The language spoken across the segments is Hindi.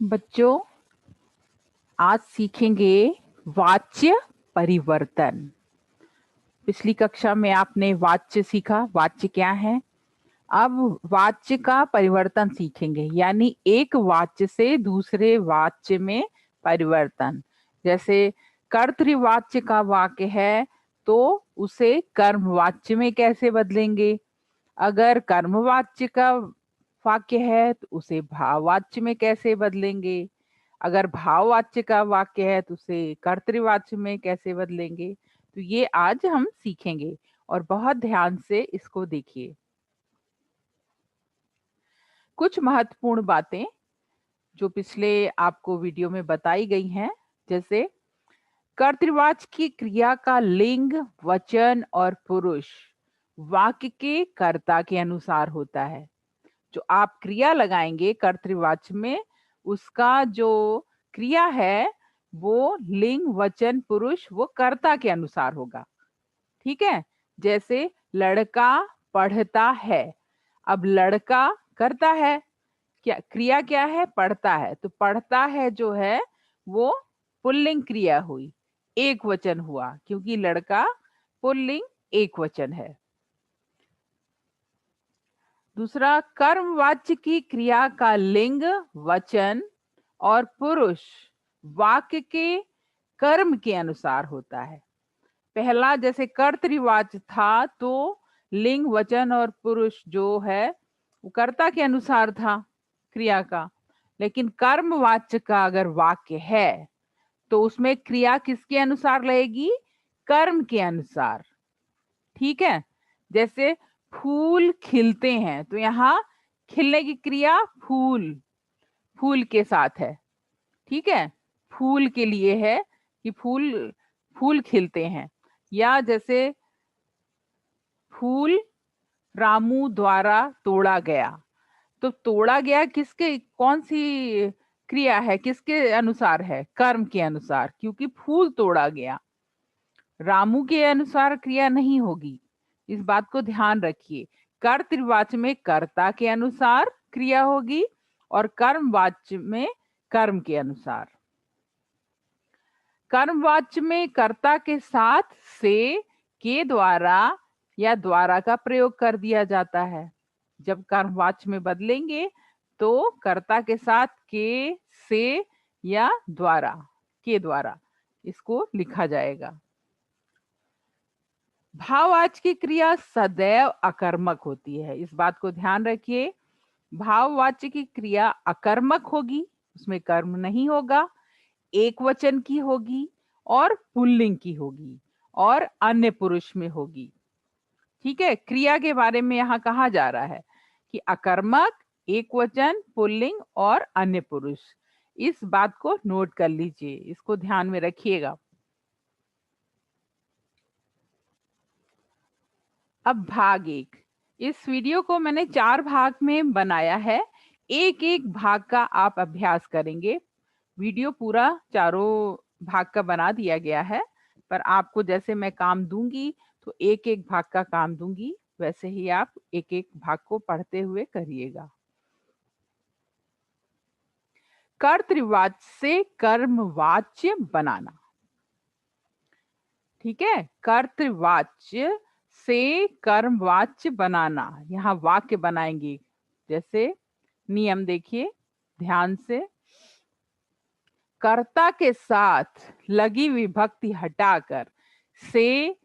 बच्चों, आज सीखेंगे वाच्य परिवर्तन। पिछली कक्षा में आपने वाच्य सीखा, वाच्य क्या है। अब वाच्य का परिवर्तन सीखेंगे, यानी एक वाच्य से दूसरे वाच्य में परिवर्तन। जैसे कर्तृवाच्य का वाक्य है तो उसे कर्मवाच्य में कैसे बदलेंगे। अगर कर्मवाच्य का वाक्य है तो उसे भाववाच्य में कैसे बदलेंगे। अगर भाववाच्य का वाक्य है तो उसे कर्तृवाच्य में कैसे बदलेंगे। तो ये आज हम सीखेंगे और बहुत ध्यान से इसको देखिए। कुछ महत्वपूर्ण बातें जो पिछले आपको वीडियो में बताई गई हैं, जैसे कर्तृवाच्य की क्रिया का लिंग, वचन और पुरुष वाक्य के कर्ता के अनुसार होता है। जो आप क्रिया लगाएंगे कर्तृवाच्य में, उसका जो क्रिया है वो लिंग, वचन, पुरुष वो कर्ता के अनुसार होगा। ठीक है। जैसे लड़का पढ़ता है। अब लड़का करता है, क्या क्रिया क्या है, पढ़ता है। तो पढ़ता है जो है वो पुल्लिंग क्रिया हुई, एक वचन हुआ, क्योंकि लड़का पुल्लिंग एक वचन है। दूसरा, कर्मवाच्य की क्रिया का लिंग, वचन और पुरुष वाक्य के कर्म के अनुसार होता है। पहला जैसे कर्तृवाच्य था तो लिंग, वचन और पुरुष जो है वो कर्ता के अनुसार था क्रिया का। लेकिन कर्मवाच्य का अगर वाक्य है तो उसमें क्रिया किसके अनुसार रहेगी, कर्म के अनुसार। ठीक है। जैसे फूल खिलते हैं तो यहाँ खिलने की क्रिया फूल, फूल के साथ है। ठीक है, फूल के लिए है कि फूल फूल खिलते हैं। या जैसे फूल रामू द्वारा तोड़ा गया, तो तोड़ा गया किसके, कौन सी क्रिया है, किसके अनुसार है, कर्म के अनुसार, क्योंकि फूल तोड़ा गया। रामू के अनुसार क्रिया नहीं होगी, इस बात को ध्यान रखिए। कर्तृवाच्य में कर्ता के अनुसार क्रिया होगी और कर्मवाच्य में कर्म के अनुसार। कर्मवाच्य में कर्ता के साथ से, के द्वारा या द्वारा का प्रयोग कर दिया जाता है। जब कर्मवाच्य में बदलेंगे तो कर्ता के साथ के, से या द्वारा, के द्वारा इसको लिखा जाएगा। भाववाच्य की क्रिया सदैव अकर्मक होती है, इस बात को ध्यान रखिए। भाववाच्य की क्रिया अकर्मक होगी, उसमें कर्म नहीं होगा, एक वचन की होगी और पुल्लिंग की होगी और अन्य पुरुष में होगी। ठीक है, क्रिया के बारे में यहाँ कहा जा रहा है कि अकर्मक, एक वचन, पुल्लिंग और अन्य पुरुष। इस बात को नोट कर लीजिए, इसको ध्यान में रखिएगा। अब भाग एक। इस वीडियो को मैंने 4 भाग में बनाया है, एक एक भाग का आप अभ्यास करेंगे। वीडियो पूरा चारों भाग का बना दिया गया है, पर आपको जैसे मैं काम दूंगी तो एक एक भाग का काम दूंगी, वैसे ही आप एक एक भाग को पढ़ते हुए करिएगा। कर्तृवाच्य से कर्मवाच्य बनाना। ठीक है, कर्तृवाच्य से कर्मवाच्य बनाना, यहाँ वाक्य बनाएंगे। जैसे नियम देखिए ध्यान से, कर्ता के साथ लगी विभक्ति हटाकर से,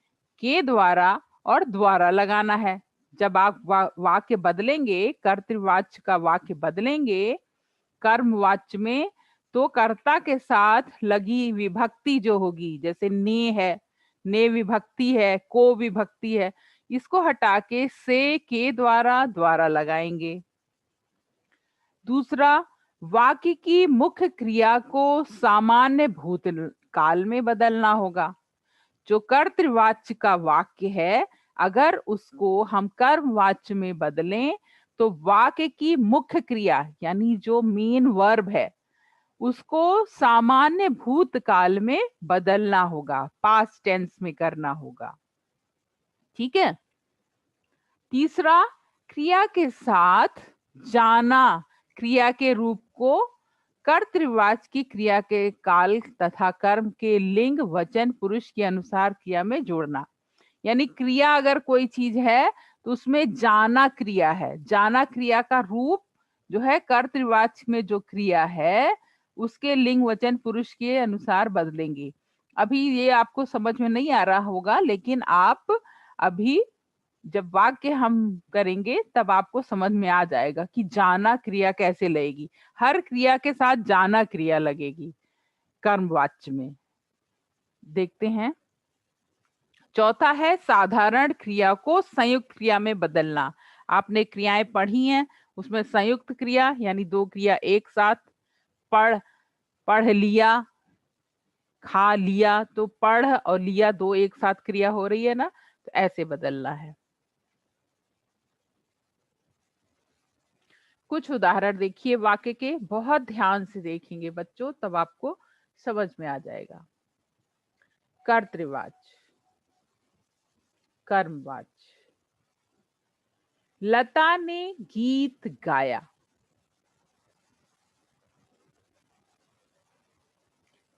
के द्वारा और द्वारा लगाना है। जब आप वाक्य बदलेंगे, कर्तृवाच्य का वाक्य बदलेंगे कर्मवाच्य में, तो कर्ता के साथ लगी विभक्ति जो होगी, जैसे ने है, ने विभक्ति है, को विभक्ति है, इसको हटा के से, के द्वारा, द्वारा लगाएंगे। दूसरा, वाक्य की मुख्य क्रिया को सामान्य भूतकाल में बदलना होगा। जो कर्तृवाच्य का वाक्य है, अगर उसको हम कर्मवाच्य में बदलें तो वाक्य की मुख्य क्रिया यानी जो मेन वर्ब है उसको सामान्य भूतकाल में बदलना होगा, पास्ट टेंस में करना होगा। ठीक है। तीसरा, क्रिया के साथ जाना क्रिया के रूप को कर्तृवाच्य की क्रिया के काल तथा कर्म के लिंग वचन पुरुष के अनुसार क्रिया में जोड़ना। यानी क्रिया अगर कोई चीज है तो उसमें जाना क्रिया है, जाना क्रिया का रूप जो है कर्तृवाच्य में जो क्रिया है उसके लिंग वचन पुरुष के अनुसार बदलेंगे। अभी ये आपको समझ में नहीं आ रहा होगा, लेकिन आप अभी जब वाक्य हम करेंगे तब आपको समझ में आ जाएगा कि जाना क्रिया कैसे लगेगी। हर क्रिया के साथ जाना क्रिया लगेगी कर्मवाच्य में। देखते हैं। चौथा है साधारण क्रिया को संयुक्त क्रिया में बदलना। आपने क्रियाएं पढ़ी हैं, उसमें संयुक्त क्रिया यानी दो क्रिया एक साथ, पढ़ पढ़ लिया, खा लिया, तो पढ़ और लिया दो एक साथ क्रिया हो रही है ना, तो ऐसे बदलना है। कुछ उदाहरण देखिए वाक्य के, बहुत ध्यान से देखेंगे बच्चों तब आपको समझ में आ जाएगा। कर्तृवाच्य, कर्मवाच्य। लता ने गीत गाया।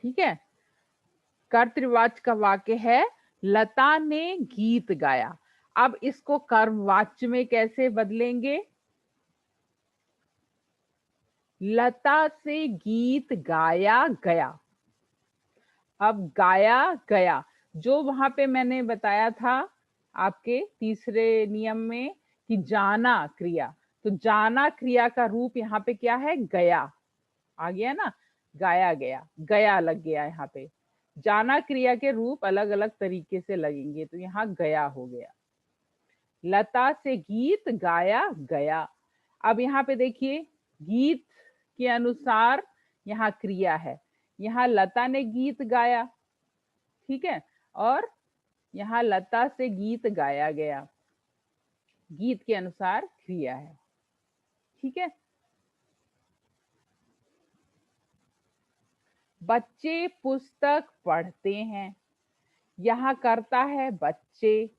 ठीक है, कर्तृवाच्य का वाक्य है लता ने गीत गाया। अब इसको कर्मवाच्य में कैसे बदलेंगे? लता से गीत गाया गया। अब गाया गया, जो वहां पे मैंने बताया था आपके तीसरे नियम में कि जाना क्रिया, तो जाना क्रिया का रूप यहाँ पे क्या है? गया। आ गया ना, गाया गया, गया लग गया यहाँ पे। जाना क्रिया के रूप अलग अलग तरीके से लगेंगे, तो यहाँ गया हो गया। लता से गीत गाया गया। अब यहाँ पे देखिए, गीत के अनुसार यहाँ क्रिया है। यहाँ लता ने गीत गाया, ठीक है, और यहाँ लता से गीत गाया गया, गीत के अनुसार क्रिया है। ठीक है, बच्चे पुस्तक पढ़ते हैं। यहाँ करता है बच्चे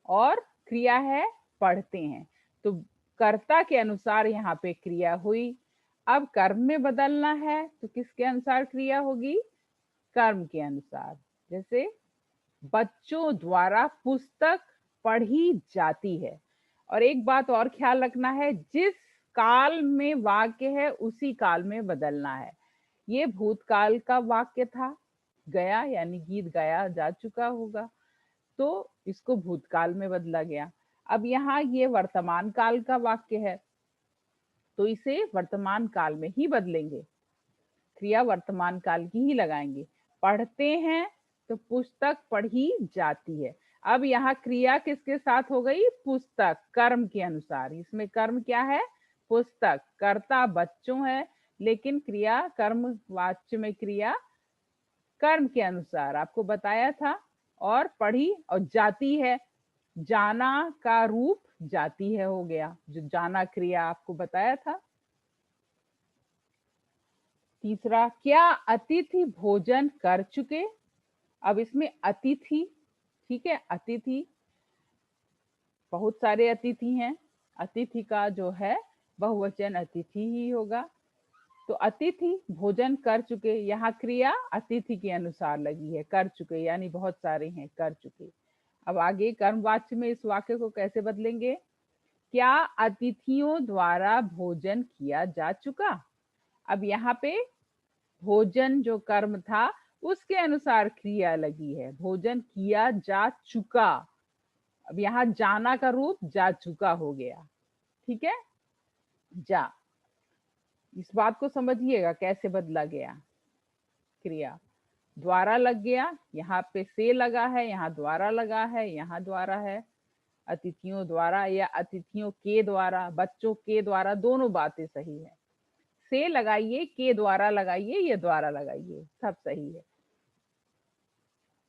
और क्रिया है पढ़ते हैं, तो कर्ता के अनुसार यहाँ पे क्रिया हुई। अब कर्म में बदलना है तो किसके अनुसार क्रिया होगी? कर्म के अनुसार। जैसे बच्चों द्वारा पुस्तक पढ़ी जाती है। और एक बात और ख्याल रखना है, जिस काल में वाक्य है उसी काल में बदलना है। ये भूतकाल का वाक्य था, गया यानी गीत गाया जा चुका होगा, तो इसको भूतकाल में बदला गया। अब यहाँ ये वर्तमान काल का वाक्य है, तो इसे वर्तमान काल में ही बदलेंगे, क्रिया वर्तमान काल की ही लगाएंगे। पढ़ते हैं तो पुस्तक पढ़ी जाती है। अब यहाँ क्रिया किसके साथ हो गई? पुस्तक, कर्म के अनुसार। इसमें कर्म क्या है? पुस्तक। कर्ता बच्चों है, लेकिन क्रिया कर्म वाच्य में क्रिया कर्म के अनुसार आपको बताया था। और पढ़ी और जाती है, जाना का रूप जाती है हो गया, जो जाना क्रिया आपको बताया था। तीसरा, क्या अतिथि भोजन कर चुके? अब इसमें अतिथि, ठीक है, अतिथि, बहुत सारे अतिथि हैं, अतिथि का जो है बहुवचन अतिथि ही होगा। तो अतिथि भोजन कर चुके, यहाँ क्रिया अतिथि के अनुसार लगी है, कर चुके यानी बहुत सारे हैं, कर चुके। अब आगे कर्मवाच्य में इस वाक्य को कैसे बदलेंगे? क्या अतिथियों द्वारा भोजन किया जा चुका? अब यहाँ पे भोजन जो कर्म था उसके अनुसार क्रिया लगी है, भोजन किया जा चुका। अब यहाँ जाना का रूप जा चुका हो गया। ठीक है, जा। इस बात को समझिएगा कैसे बदला गया। क्रिया द्वारा लग गया, यहाँ पे से लगा है, यहाँ द्वारा लगा है, यहाँ द्वारा है। अतिथियों द्वारा या अतिथियों के द्वारा, बच्चों के द्वारा, दोनों बातें सही है। से लगाइए, के द्वारा लगाइए, ये द्वारा लगाइए, सब सही है।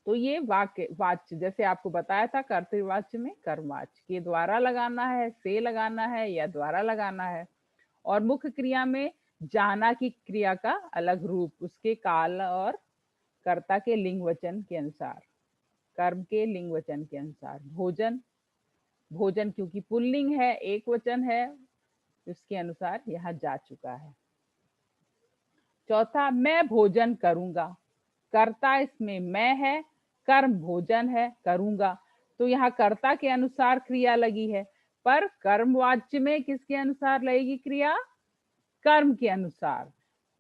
तो ये वाक्य वाच्य जैसे आपको बताया था, कर्तृवाच्य में कर्मवाच्य के द्वारा लगाना है, से लगाना है या द्वारा लगाना है। और मुख्य क्रिया में जाना की क्रिया का अलग रूप, उसके काल और कर्ता के लिंग वचन के अनुसार, कर्म के लिंग वचन के अनुसार। भोजन, भोजन क्योंकि पुल्लिंग है, एक वचन है, उसके अनुसार यहाँ जा चुका है। चौथा, मैं भोजन करूंगा। कर्ता इसमें मैं है, कर्म भोजन है, करूंगा। तो यहाँ कर्ता के अनुसार क्रिया लगी है, पर कर्मवाच्य में किसके अनुसार लगेगी क्रिया? कर्म के अनुसार।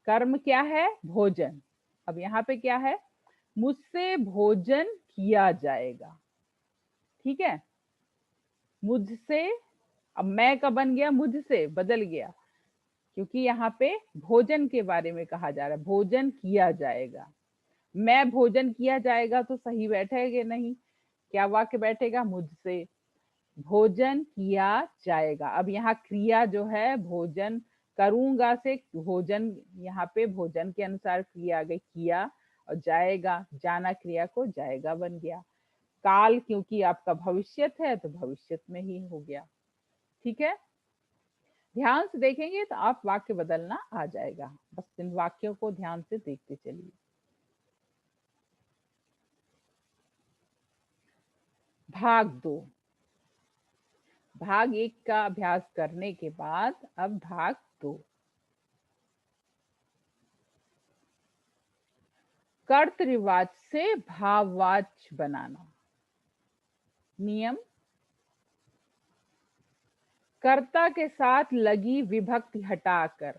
कर्म क्या है? भोजन। अब यहाँ पे क्या है? मुझसे भोजन किया जाएगा। ठीक है, मुझसे। अब मैं का बन गया मुझसे, बदल गया, क्योंकि यहाँ पे भोजन के बारे में कहा जा रहा है, भोजन किया जाएगा। मैं भोजन किया जाएगा तो सही बैठेगा नहीं, क्या वाक्य बैठेगा? मुझसे भोजन किया जाएगा। अब यहाँ क्रिया जो है भोजन करूंगा से भोजन, यहाँ पे भोजन के अनुसार क्रिया आ गई किया, और जाएगा, जाना क्रिया को जाएगा बन गया। काल क्योंकि आपका भविष्यत है तो भविष्यत में ही हो गया। ठीक है, ध्यान से देखेंगे तो आप वाक्य बदलना आ जाएगा। बस इन वाक्यों को ध्यान से देखते चलिए। भाग 2, भाग 1 का अभ्यास करने के बाद अब भाग 2। कर्तृवाच्य से भाववाच्य बनाना। नियम, कर्ता के साथ लगी विभक्ति हटाकर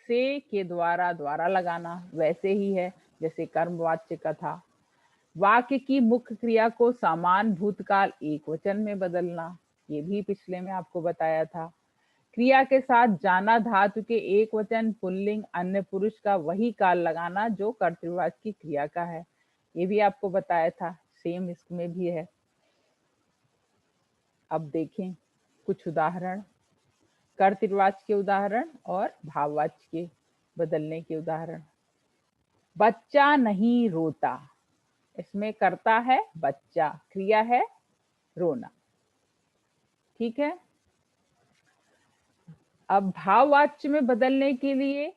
से के द्वारा द्वारा लगाना, वैसे ही है जैसे कर्मवाच्य का था। वाक्य की मुख्य क्रिया को समान भूतकाल एक वचन में बदलना, ये भी पिछले में आपको बताया था। क्रिया के साथ जाना धातु के एक वचन पुल्लिंग अन्य पुरुष का वही काल लगाना जो कर्तृवाच्य की क्रिया का है, ये भी आपको बताया था। सेम इसमें भी है। अब देखें कुछ उदाहरण, कर्तृवाच्य के उदाहरण और भाववाच्य के बदलने के उदाहरण। बच्चा नहीं रोता, इसमें कर्ता है बच्चा, क्रिया है रोना। ठीक है, अब भाववाच्य में बदलने के लिए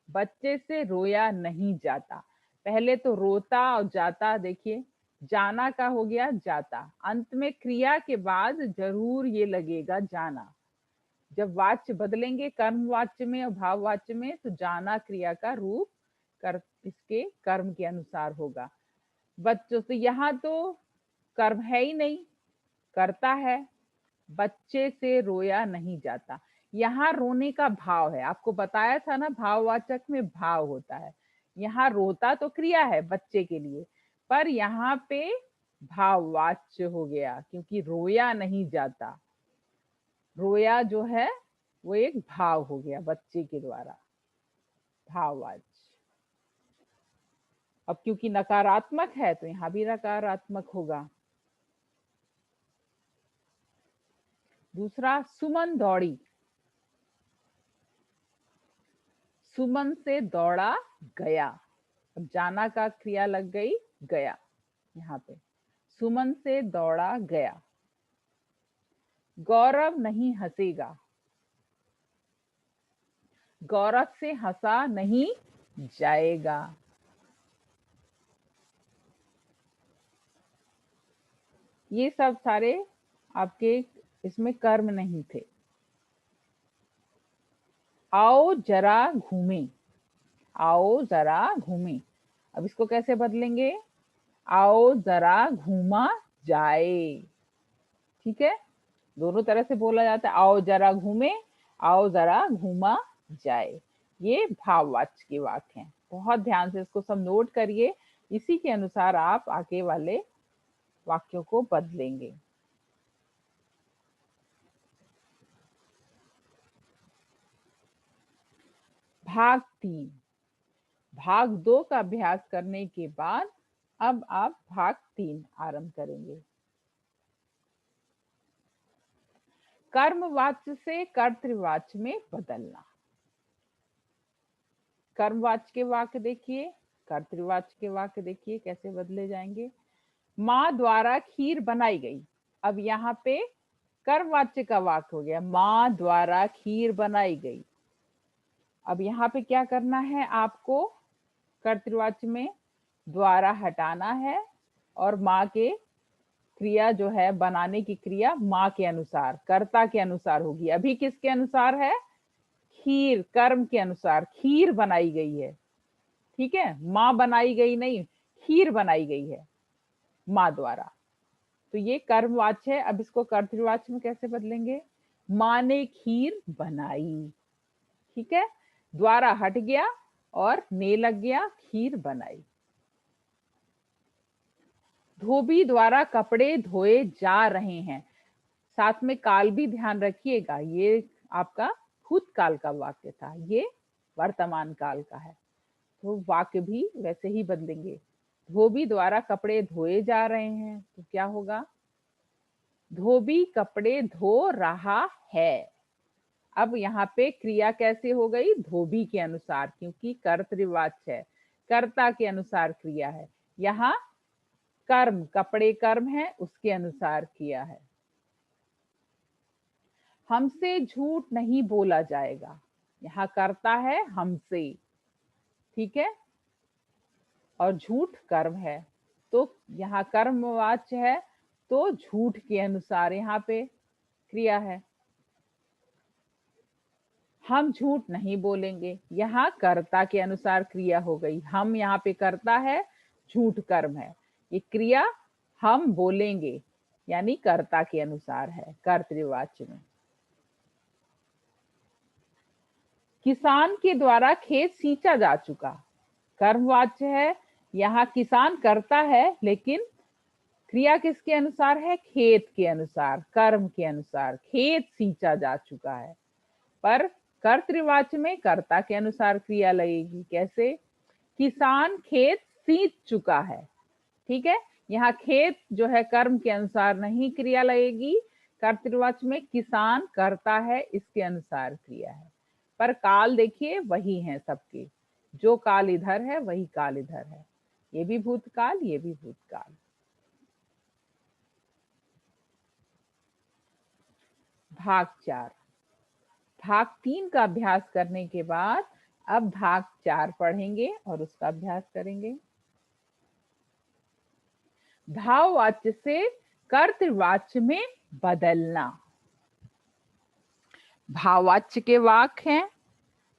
बच्चे से रोया नहीं जाता, पहले तो रोता और जाता, देखिए जाना का हो गया जाता, अंत में क्रिया के बाद जरूर ये लगेगा जाना। जब वाच्य बदलेंगे कर्मवाच्य में और भाववाच्य में तो जाना क्रिया का रूप कर इसके कर्म के अनुसार होगा। बच्चों से, यहाँ तो कर्म है ही नहीं, करता है। बच्चे से रोया नहीं जाता, यहाँ रोने का भाव है, आपको बताया था ना भाववाचक में भाव होता है। यहाँ रोता तो क्रिया है बच्चे के लिए, पर यहाँ पे भाववाच्य हो गया क्योंकि रोया नहीं जाता। रोया जो है वो एक भाव हो गया बच्चे के द्वारा, भाववाच्य। अब क्योंकि नकारात्मक है तो यहाँ भी नकारात्मक होगा। दूसरा, सुमन दौड़ी, सुमन से दौड़ा गया। अब जाना का क्रिया लग गई गया, यहाँ पे सुमन से दौड़ा गया। गौरव नहीं हंसेगा, गौरव से हंसा नहीं जाएगा। ये सब सारे आपके इसमें कर्म नहीं थे। आओ जरा घूमे, आओ जरा घूमे, अब इसको कैसे बदलेंगे? आओ जरा घूमा जाए। ठीक है, दोनों तरह से बोला जाता है, आओ जरा घूमे, आओ जरा घूमा जाए। ये भाववाच्य के वाक्य हैं, बहुत ध्यान से इसको सब नोट करिए, इसी के अनुसार आप आगे वाले वाक्यों को बदलेंगे। भाग 3, भाग 2 का अभ्यास करने के बाद अब आप भाग 3 आरंभ करेंगे। कर्मवाच्य से कर्तृवाच्य में बदलना। कर्मवाच्य के वाक्य देखिए, कर्तृवाच्य के वाक्य देखिए कैसे बदले जाएंगे। माँ द्वारा खीर बनाई गई, अब यहाँ पे कर्मवाच्य का वाक्य हो गया, माँ द्वारा खीर बनाई गई। अब यहाँ पे क्या करना है आपको? कर्तृवाच्य में द्वारा हटाना है और माँ के क्रिया जो है बनाने की क्रिया माँ के अनुसार, कर्ता के अनुसार होगी। अभी किसके अनुसार है? खीर, कर्म के अनुसार खीर बनाई गई है। ठीक है, माँ बनाई गई नहीं, खीर बनाई गई है माँ द्वारा। तो ये कर्मवाच्य है। अब इसको कर्तृवाच्य में कैसे बदलेंगे? माँ ने खीर बनाई। ठीक है, द्वारा हट गया और ने लग गया, खीर बनाई। धोबी द्वारा कपड़े धोए जा रहे हैं। साथ में काल भी ध्यान रखिएगा, ये आपका भूतकाल का वाक्य था, ये वर्तमान काल का है, तो वाक्य भी वैसे ही बदलेंगे। धोबी द्वारा कपड़े धोए जा रहे हैं, तो क्या होगा? धोबी कपड़े धो रहा है। अब यहाँ पे क्रिया कैसे हो गई? धोबी के अनुसार, क्योंकि कर्तृवाच्य है, कर्ता के अनुसार क्रिया है। यहाँ कर्म, कपड़े कर्म है, उसके अनुसार किया है। हमसे झूठ नहीं बोला जाएगा। यहाँ कर्ता है हमसे, ठीक है, और झूठ कर्म है, तो यहाँ कर्मवाच्य है, तो झूठ के अनुसार यहाँ पे क्रिया है। हम झूठ नहीं बोलेंगे, यहाँ कर्ता के अनुसार क्रिया हो गई। हम यहाँ पे कर्ता है, झूठ कर्म है। ये क्रिया हम बोलेंगे यानी कर्ता के अनुसार है, कर्तृवाच्य में। किसान के द्वारा खेत सींचा जा चुका, कर्मवाच्य है। यहाँ किसान करता है, लेकिन क्रिया किसके अनुसार है? खेत के अनुसार, कर्म के अनुसार। खेत सींचा जा चुका है, पर कर्तृवाच्य में कर्ता के अनुसार क्रिया लगेगी। कैसे? किसान खेत सींच चुका है। ठीक है, यहाँ खेत जो है कर्म के अनुसार नहीं क्रिया लगेगी, कर्तृवाच्य में किसान करता है, इसके अनुसार क्रिया है। पर काल देखिए वही है सबके, जो काल इधर है वही काल इधर है, ये भी भूतकाल, ये भी भूतकाल। भाग 4। भाग 3 का अभ्यास करने के बाद अब भाग 4 पढ़ेंगे और उसका अभ्यास करेंगे। भाववाच्य से कर्तृवाच्य में बदलना। भाववाच्य के वाक्य हैं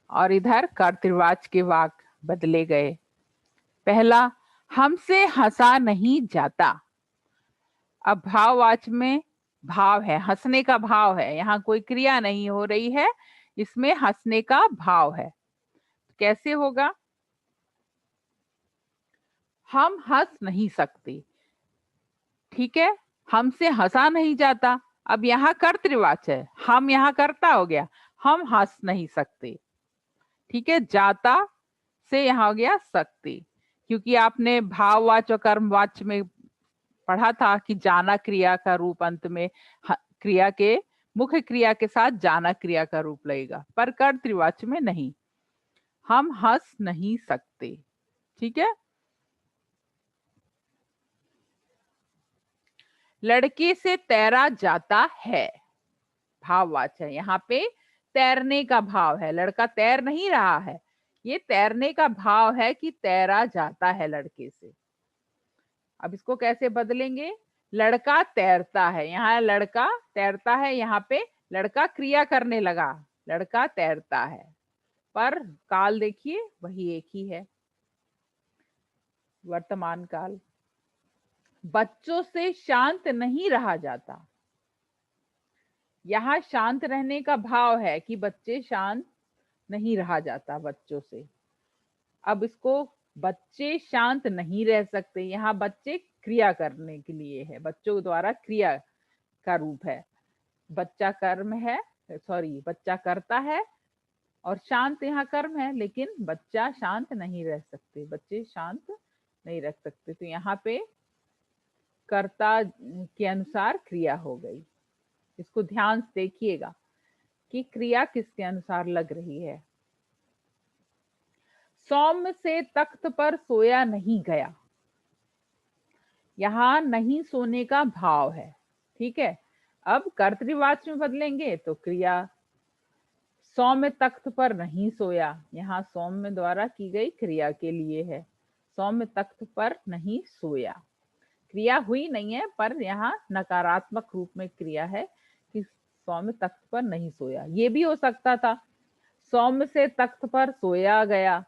और इधर कर्तृवाच्य के वाक्य बदले गए। पहला, हमसे हंसा नहीं जाता। अब भाववाच्य में भाव है, हंसने का भाव है, यहाँ कोई क्रिया नहीं हो रही है, इसमें हंसने का भाव है। कैसे होगा? हम हंस नहीं सकते। ठीक है, हमसे हंसा नहीं जाता। अब यहाँ कर्तृवाच्य है, हम यहाँ कर्ता हो गया, हम हंस नहीं सकते। ठीक है, जाता से यहाँ हो गया सकते, क्योंकि आपने भाववाच्य और कर्मवाच्य में पढ़ा था कि जाना क्रिया का रूप अंत में क्रिया के मुख्य क्रिया के साथ जाना क्रिया का रूप लगेगा, पर कर्तृवाच्य में नहीं। हम हंस नहीं सकते। ठीक है, लड़के से तैरा जाता है, भाववाच्य है। यहाँ पे तैरने का भाव है, लड़का तैर नहीं रहा है, ये तैरने का भाव है कि तैरा जाता है लड़के से। अब इसको कैसे बदलेंगे? लड़का तैरता है, यहाँ लड़का तैरता है, यहाँ पे लड़का क्रिया करने लगा, लड़का तैरता है, पर काल देखिए वही एक ही है, वर्तमान काल। बच्चों से शांत नहीं रहा जाता। यहाँ शांत रहने का भाव है कि बच्चे शांत नहीं रहा जाता बच्चों से। अब इसको बच्चे शांत नहीं रह सकते, यहाँ बच्चे क्रिया करने के लिए है, बच्चों द्वारा क्रिया का रूप है। बच्चा कर्म है, सॉरी, बच्चा करता है और शांत यहाँ कर्म है, लेकिन बच्चा शांत नहीं रह सकते, बच्चे शांत नहीं रख सकते, तो यहाँ पे कर्ता के अनुसार क्रिया हो गई। इसको ध्यान से देखिएगा कि क्रिया किसके अनुसार लग रही है। सौम्य से तख्त पर सोया नहीं गया, यहाँ नहीं सोने का भाव है। ठीक है, अब कर्तृवाच्य में बदलेंगे तो क्रिया सौम्य तख्त पर नहीं सोया, यहाँ सौम्य द्वारा की गई क्रिया के लिए है, सौम्य तख्त पर नहीं सोया। क्रिया हुई नहीं है, पर यहाँ नकारात्मक रूप में क्रिया है कि सौम्य तख्त पर नहीं सोया। ये भी हो सकता था सौम्य से तख्त पर सोया गया,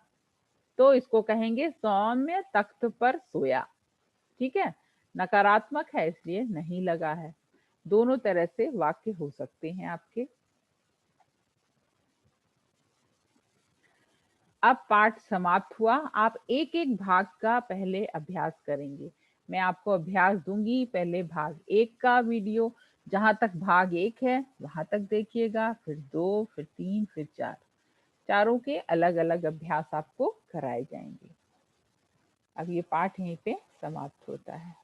तो इसको कहेंगे सौम्य तख्त पर सोया। ठीक है, नकारात्मक है इसलिए नहीं लगा है। दोनों तरह से वाक्य हो सकते हैं आपके। अब पाठ समाप्त हुआ। आप एक एक भाग का पहले अभ्यास करेंगे। मैं आपको अभ्यास दूंगी, पहले भाग 1 का वीडियो, जहां तक भाग 1 है वहां तक देखिएगा, फिर 2, फिर 3, फिर 4। चारों के अलग अलग अभ्यास आपको कराए जाएंगे। अब ये पाठ यहीं पे समाप्त होता है।